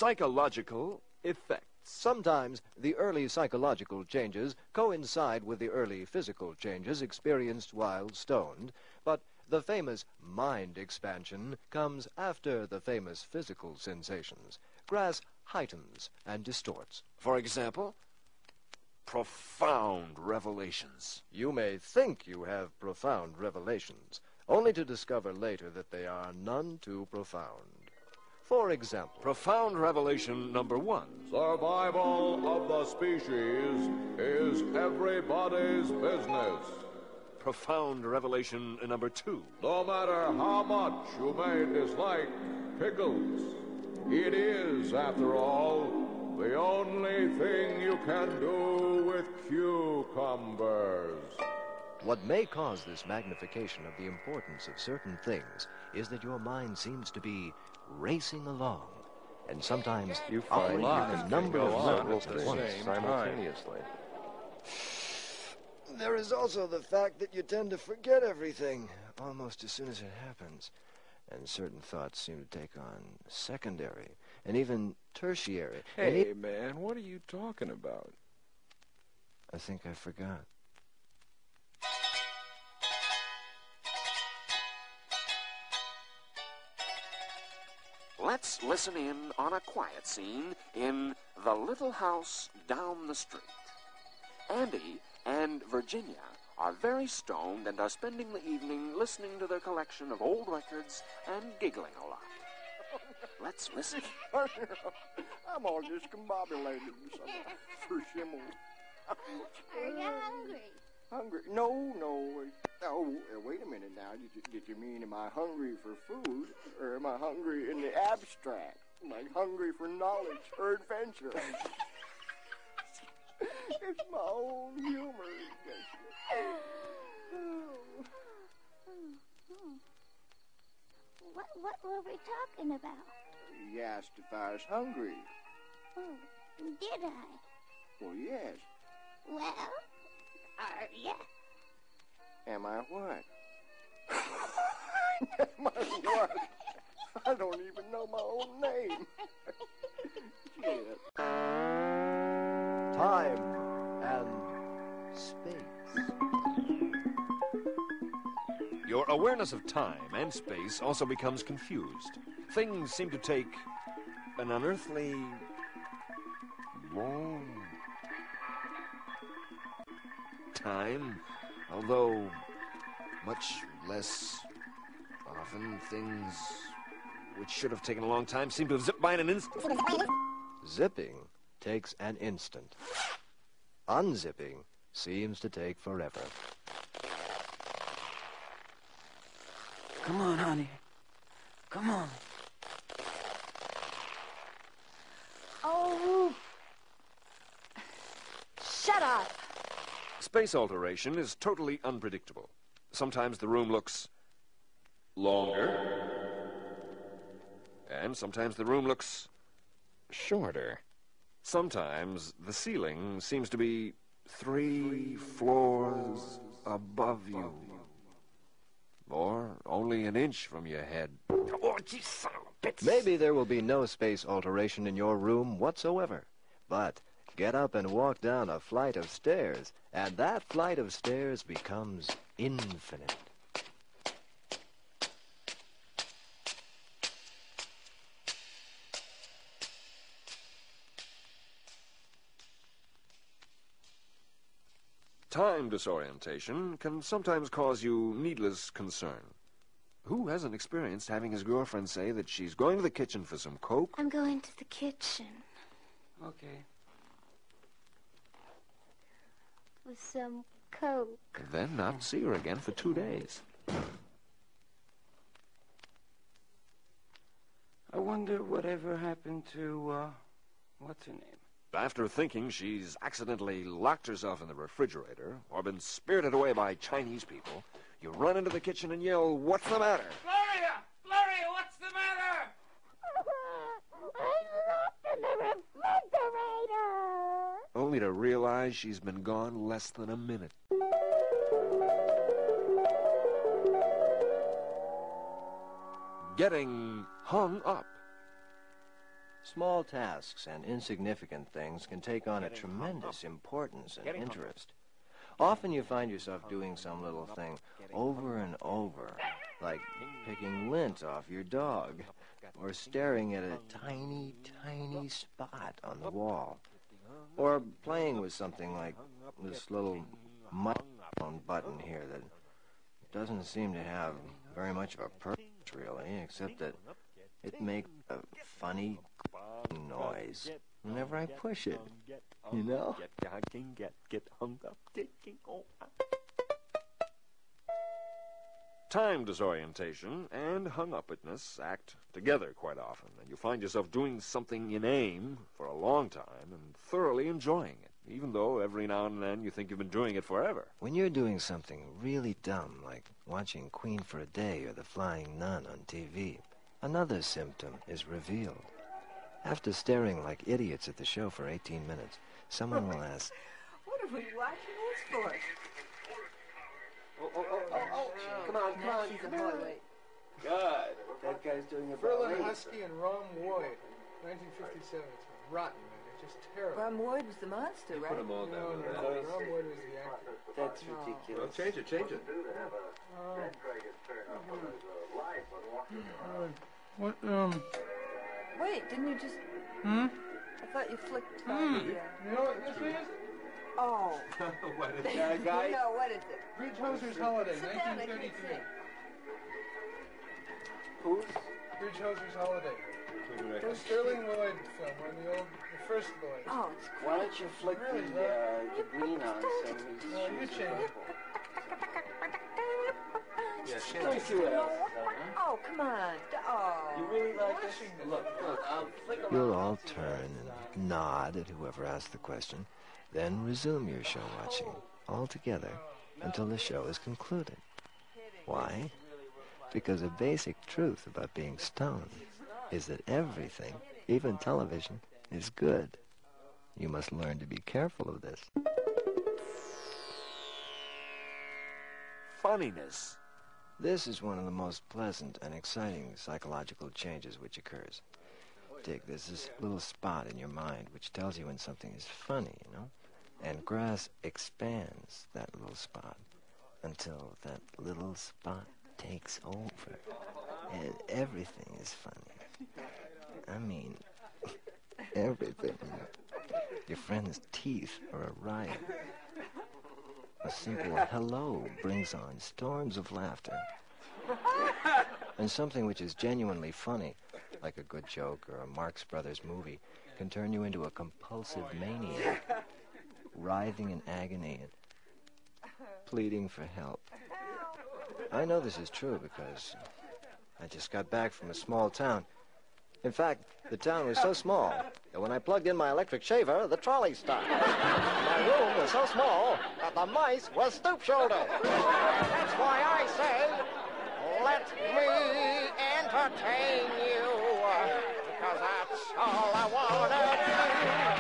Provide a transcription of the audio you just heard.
Psychological effects. Sometimes the early psychological changes coincide with the early physical changes experienced while stoned, but the famous mind expansion comes after the famous physical sensations. Grass heightens and distorts. For example, profound revelations. You may think you have profound revelations, only to discover later that they are none too profound. For example, profound revelation number 1. Survival of the species is everybody's business. Profound revelation number 2. No matter how much you may dislike pickles, it is, after all, the only thing you can do with cucumbers. What may cause this magnification of the importance of certain things is that your mind seems to be racing along, and sometimes you find a number of levels at at once. simultaneously. There is also the fact that you tend to forget everything almost as soon as it happens, and certain thoughts seem to take on secondary and even tertiary. Hey, man, what are you talking about? I think I forgot. Let's listen in on a quiet scene in The Little House Down the Street. Andy and Virginia are very stoned and are spending the evening listening to their collection of old records and giggling a lot. Let's listen. I'm all discombobulated for Schimmel. Are you hungry? Hungry? No. Oh, wait a minute now. Did you mean am I hungry for food, or am I hungry in the abstract? Like hungry for knowledge or adventure? It's my own humor. What were we talking about? You asked if I was hungry. Oh, did I? Well, yes. Well, are ya? Am I what? Am I what? I don't even know my own name. Shit. Time and space. Your awareness of time and space also becomes confused. Things seem to take an unearthly long time, although much less often things which should have taken a long time seem to have zipped by in an instant. Zipping takes an instant. Unzipping seems to take forever. Come on, honey. Come on. Oh, shut up. Space alteration is totally unpredictable. Sometimes the room looks longer, and sometimes the room looks shorter. Sometimes the ceiling seems to be 3 floors above you, or only an inch from your head. Oh, you son of a bitch! Maybe there will be no space alteration in your room whatsoever, but get up and walk down a flight of stairs, and that flight of stairs becomes infinite. Time disorientation can sometimes cause you needless concern. Who hasn't experienced having his girlfriend say that she's going to the kitchen for some Coke? I'm going to the kitchen. Okay. With some Coke. And then not see her again for 2 days. I wonder whatever happened to, what's her name? After thinking she's accidentally locked herself in the refrigerator or been spirited away by Chinese people, you run into the kitchen and yell, "What's the matter?" Gloria! Gloria, what's the matter? I locked in the refrigerator. Only to realize she's been gone less than a minute. Getting hung up. Small tasks and insignificant things can take on a tremendous importance and interest. Often you find yourself doing some little thing over and over, like picking lint off your dog, or staring at a tiny, tiny spot on the wall, or playing with something like this little microphone button here that doesn't seem to have very much of a purpose, really, except that it makes a funny noise whenever I push it, you know? Time disorientation and hung-upness act together quite often, and you find yourself doing something inane for a long time and thoroughly enjoying it, even though every now and then you think you've been doing it forever. When you're doing something really dumb, like watching Queen for a Day or The Flying Nun on TV, another symptom is revealed. After staring like idiots at the show for 18 minutes, someone will ask, What are we watching this for? Oh, come on. God, that guy's doing a Berlin ballet. Husky and Rom Woyd, 1957. It's rotten, man. It's just terrible. Ron Woyd was the monster, right? No, Rom Woyd was the actor. That's ridiculous. Change it. What, Wait, didn't you just... Hmm? I thought you flicked the... You know what this is? Oh. Guy? No, what is it? Bridge Hoser's Holiday, Sit down, I can't 1933. see. Who's? Bridge Hoser's Holiday. The Sterling Lloyd film, one of the first Lloyd. Oh, it's Why don't you flick the green on so he's... No, you change it. Let me see what else is on, huh? Oh, come on. Oh. You really like this? Look, I'll flick around. you'll all turn and nod at whoever asked the question, then resume your show watching all together until the show is concluded. Why? Because a basic truth about being stoned is that everything, even television, is good. You must learn to be careful of this. Funniness. This is one of the most pleasant and exciting psychological changes which occurs. Dick, there's this little spot in your mind which tells you when something is funny, you know? And grass expands that little spot until that little spot takes over. And everything is funny. I mean, everything. Your friend's teeth are a riot. A simple hello brings on storms of laughter. And something which is genuinely funny, like a good joke or a Marx Brothers movie, can turn you into a compulsive maniac, writhing in agony and pleading for help. I know this is true because I just got back from a small town. In fact, the town was so small that when I plugged in my electric shaver, the trolley stopped. My room was so small that the mice were stoop-shouldered. That's why I say, let me entertain you, because that's all I want to do.